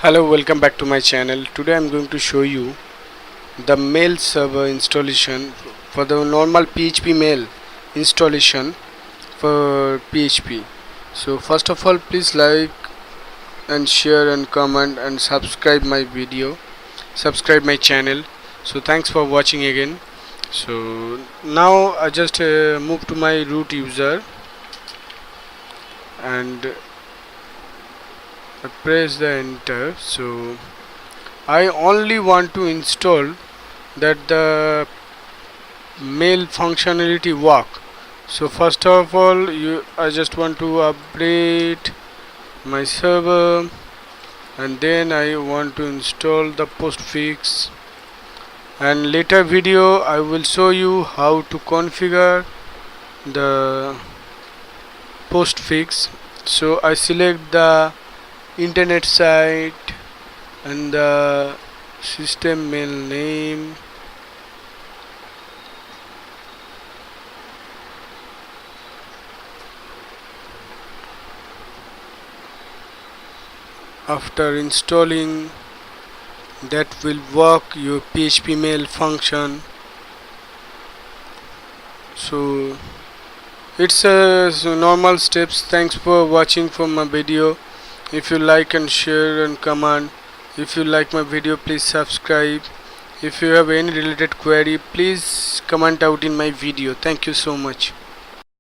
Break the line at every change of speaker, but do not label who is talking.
Hello, welcome back to my channel. Today I'm going to show you the mail server installation for the normal PHP mail installation for PHP. So first of all, please like and share and comment and subscribe my video, subscribe my channel. So thanks for watching again. So now I just move to my root user and I press the enter. So I only want to install that the mail functionality work. So first of all, I just want to update my server, and then I want to install the Postfix, and later video I will show you how to configure the Postfix. So I select the internet site and the system mail name. After installing, that will work your PHP mail function. So it's normal steps. Thanks for watching for my video. If you like and share and comment. If you like my video, please subscribe. If you have any related query, please comment out in my video. Thank you so much.